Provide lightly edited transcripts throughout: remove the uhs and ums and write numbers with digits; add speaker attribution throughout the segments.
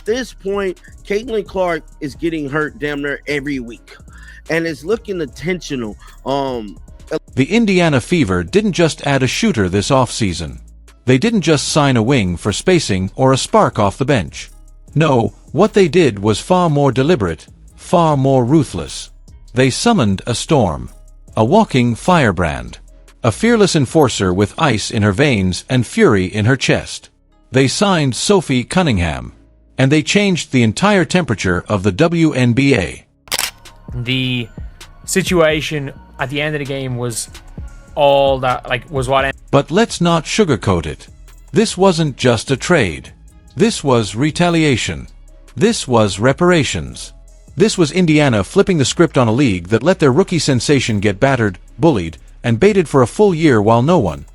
Speaker 1: at this point, Caitlin Clark is getting hurt damn near every week, and it's looking intentional.
Speaker 2: The Indiana Fever didn't just add a shooter this offseason. They didn't just sign a wing for spacing or a spark off the bench. No, what they did was far more deliberate, far more ruthless. They summoned a storm. A walking firebrand. A fearless enforcer with ice in her veins and fury in her chest. They signed Sophie Cunningham. And they changed the entire temperature of the WNBA.
Speaker 3: The situation at the end of the game was all that, was what...
Speaker 2: But let's not sugarcoat it. This wasn't just a trade. This was retaliation. This was reparations. This was Indiana flipping the script on a league that let their rookie sensation get battered, bullied, and baited for a full year while no one,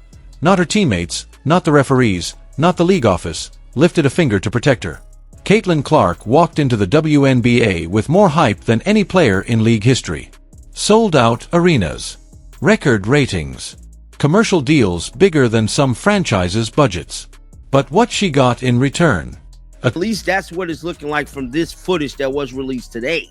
Speaker 2: not her teammates, not the referees, not the league office, lifted a finger to protect her. Caitlin Clark walked into the WNBA with more hype than any player in league history. Sold-out arenas. Record ratings. Commercial deals bigger than some franchises' budgets. But what she got in return?
Speaker 1: At least that's what it's looking like from this footage that was released today.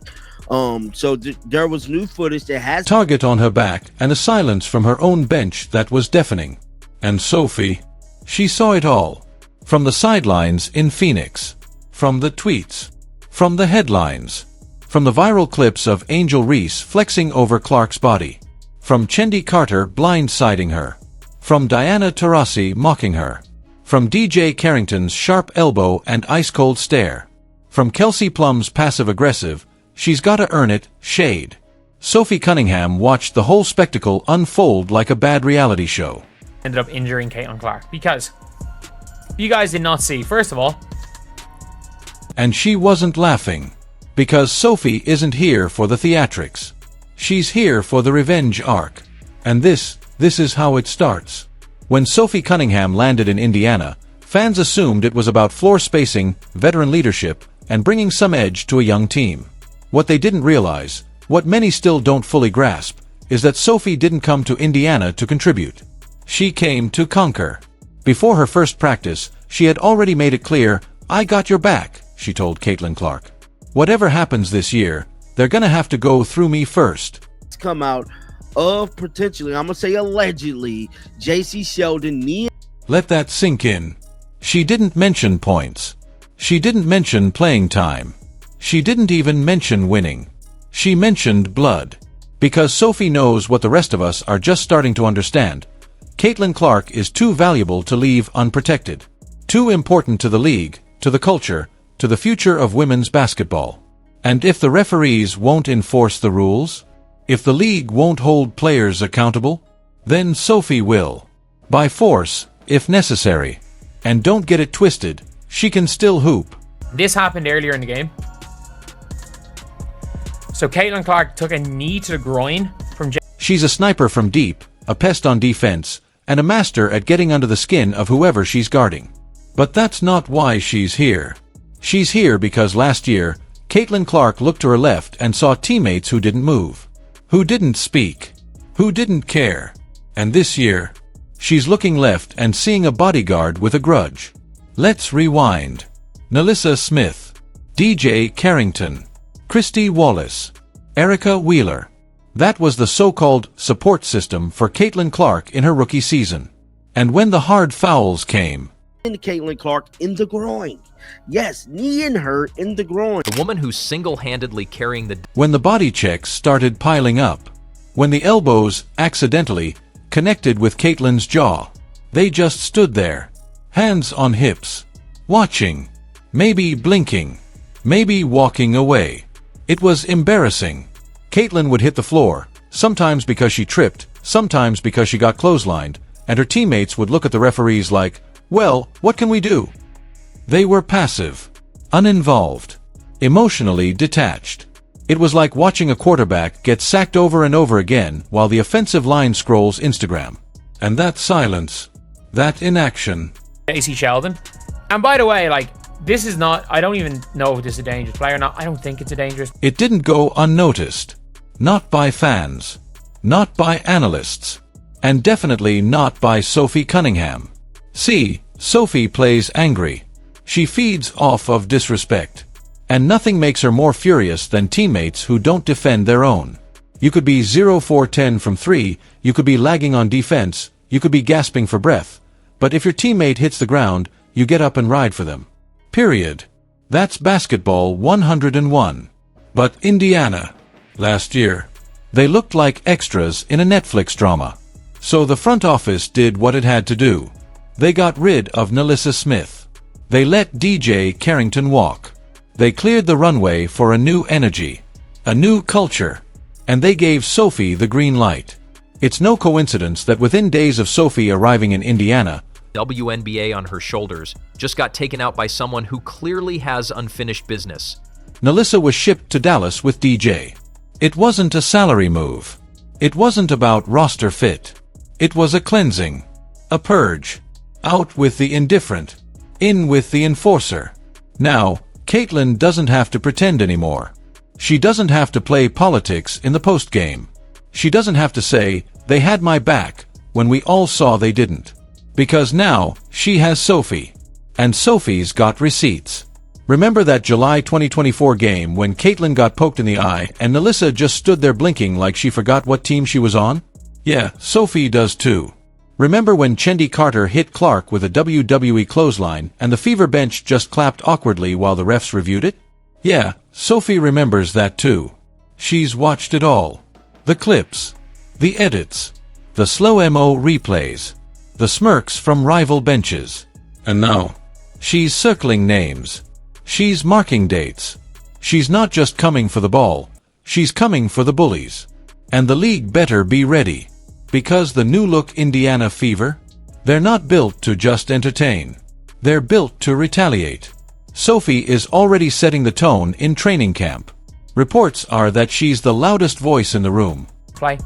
Speaker 1: So there was new footage that has
Speaker 2: target on her back and a silence from her own bench that was deafening. And Sophie, she saw it all. From the sidelines in Phoenix. From the tweets. From the headlines. From the viral clips of Angel Reese flexing over Clark's body. From Chendi Carter blindsiding her. From Diana Taurasi mocking her. From DJ Carrington's sharp elbow and ice-cold stare. From Kelsey Plum's passive-aggressive, she's gotta earn it, shade. Sophie Cunningham watched the whole spectacle unfold like a bad reality show.
Speaker 3: Ended up injuring Caitlin Clark because you guys did not see, first of all.
Speaker 2: And she wasn't laughing. Because Sophie isn't here for the theatrics. She's here for the revenge arc. And this is how it starts. When Sophie Cunningham landed in Indiana, fans assumed it was about floor spacing, veteran leadership, and bringing some edge to a young team. What they didn't realize, what many still don't fully grasp, is that Sophie didn't come to Indiana to contribute. She came to conquer. Before her first practice, she had already made it clear, "I got your back," she told Caitlin Clark. "Whatever happens this year, they're gonna have to go through me first."
Speaker 1: It's come out of potentially, I'm gonna say allegedly, Jacy Sheldon knee.
Speaker 2: Let that sink in. She didn't mention points. She didn't mention playing time. She didn't even mention winning. She mentioned blood. Because Sophie knows what the rest of us are just starting to understand. Caitlin Clark is too valuable to leave unprotected. Too important to the league, to the culture, to the future of women's basketball. And if the referees won't enforce the rules, if the league won't hold players accountable, then Sophie will. By force, if necessary. And don't get it twisted, she can still hoop.
Speaker 3: This happened earlier in the game. So Caitlin Clark took a knee to the groin from
Speaker 2: She's a sniper from deep, a pest on defense, and a master at getting under the skin of whoever she's guarding. But that's not why she's here. She's here because last year, Caitlin Clark looked to her left and saw teammates who didn't move. Who didn't speak. Who didn't care. And this year, she's looking left and seeing a bodyguard with a grudge. Let's rewind. Nalissa Smith. DJ Carrington. Christy Wallace. Erica Wheeler. That was the so-called support system for Caitlin Clark in her rookie season. And when the hard fouls came,
Speaker 1: Caitlin Clark in the groin. Yes, kneeing her in the groin.
Speaker 4: The woman who's single-handedly carrying the...
Speaker 2: When the body checks started piling up. When the elbows, accidentally, connected with Caitlin's jaw. They just stood there. Hands on hips. Watching. Maybe blinking. Maybe walking away. It was embarrassing. Caitlin would hit the floor, sometimes because she tripped, sometimes because she got clotheslined, and her teammates would look at the referees like, "Well, what can we do?" They were passive, uninvolved, emotionally detached. It was like watching a quarterback get sacked over and over again while the offensive line scrolls Instagram. And that silence, that inaction.
Speaker 3: Jacy Sheldon. And by the way, this is not, I don't even know if this is a dangerous play or not. I don't think it's a dangerous.
Speaker 2: It didn't go unnoticed. Not by fans. Not by analysts. And definitely not by Sophie Cunningham. See, Sophie plays angry. She feeds off of disrespect. And nothing makes her more furious than teammates who don't defend their own. You could be 0-4-10 from 3, you could be lagging on defense, you could be gasping for breath. But if your teammate hits the ground, you get up and ride for them. Period. That's basketball 101. But Indiana, last year, they looked like extras in a Netflix drama. So the front office did what it had to do. They got rid of Nalissa Smith. They let DJ Carrington walk. They cleared the runway for a new energy, a new culture, and they gave Sophie the green light. It's no coincidence that within days of Sophie arriving in Indiana,
Speaker 4: WNBA on her shoulders just got taken out by someone who clearly has unfinished business.
Speaker 2: Nalissa was shipped to Dallas with DJ. It wasn't a salary move. It wasn't about roster fit. It was a cleansing, a purge. Out with the indifferent, in with the enforcer. Now, Caitlyn doesn't have to pretend anymore. She doesn't have to play politics in the postgame. She doesn't have to say, "They had my back," when we all saw they didn't. Because now, she has Sophie. And Sophie's got receipts. Remember that July 2024 game when Caitlyn got poked in the eye and Nalissa just stood there blinking like she forgot what team she was on? Yeah, Sophie does too. Remember when Chendi Carter hit Clark with a WWE clothesline and the Fever bench just clapped awkwardly while the refs reviewed it? Yeah, Sophie remembers that too. She's watched it all. The clips, the edits, the slow-mo replays, the smirks from rival benches. And now, she's circling names. She's marking dates. She's not just coming for the ball, she's coming for the bullies. And the league better be ready. Because the new-look Indiana Fever? They're not built to just entertain. They're built to retaliate. Sophie is already setting the tone in training camp. Reports are that she's the loudest voice in the room.
Speaker 3: Play.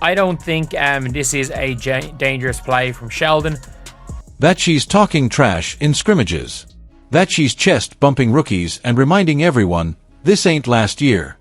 Speaker 3: I don't think this is a dangerous play from Sheldon.
Speaker 2: That she's talking trash in scrimmages. That she's chest-bumping rookies and reminding everyone, this ain't last year.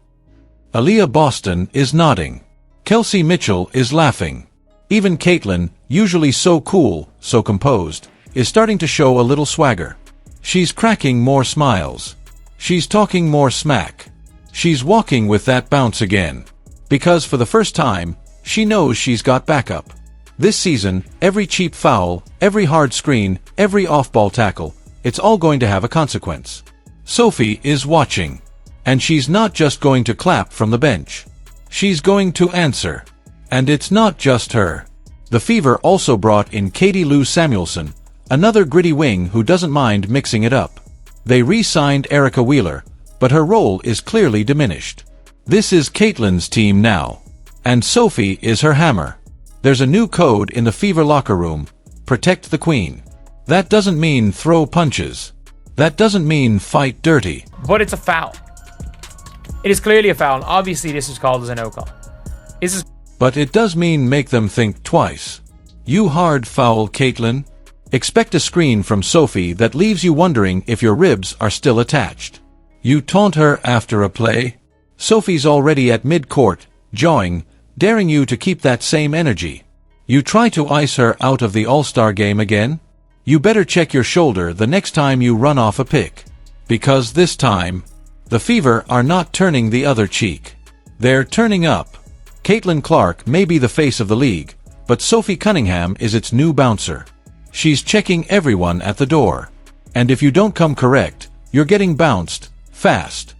Speaker 2: Aaliyah Boston is nodding. Kelsey Mitchell is laughing. Even Caitlyn, usually so cool, so composed, is starting to show a little swagger. She's cracking more smiles. She's talking more smack. She's walking with that bounce again. Because for the first time, she knows she's got backup. This season, every cheap foul, every hard screen, every off-ball tackle, it's all going to have a consequence. Sophie is watching. And she's not just going to clap from the bench. She's going to answer. And it's not just her. The Fever also brought in Katie Lou Samuelson, another gritty wing who doesn't mind mixing it up. They re-signed Erica Wheeler, but her role is clearly diminished. This is Caitlyn's team now. And Sophie is her hammer. There's a new code in the Fever locker room, protect the queen. That doesn't mean throw punches. That doesn't mean fight dirty.
Speaker 3: But it's a foul. It is clearly a foul. Obviously, this is called as a no call.
Speaker 2: But it does mean make them think twice. You hard foul, Caitlyn. Expect a screen from Sophie that leaves you wondering if your ribs are still attached. You taunt her after a play. Sophie's already at mid-court, jawing, daring you to keep that same energy. You try to ice her out of the All-Star game again? You better check your shoulder the next time you run off a pick. Because this time, the Fever are not turning the other cheek. They're turning up. Caitlin Clark may be the face of the league, but Sophie Cunningham is its new bouncer. She's checking everyone at the door. And if you don't come correct, you're getting bounced, fast.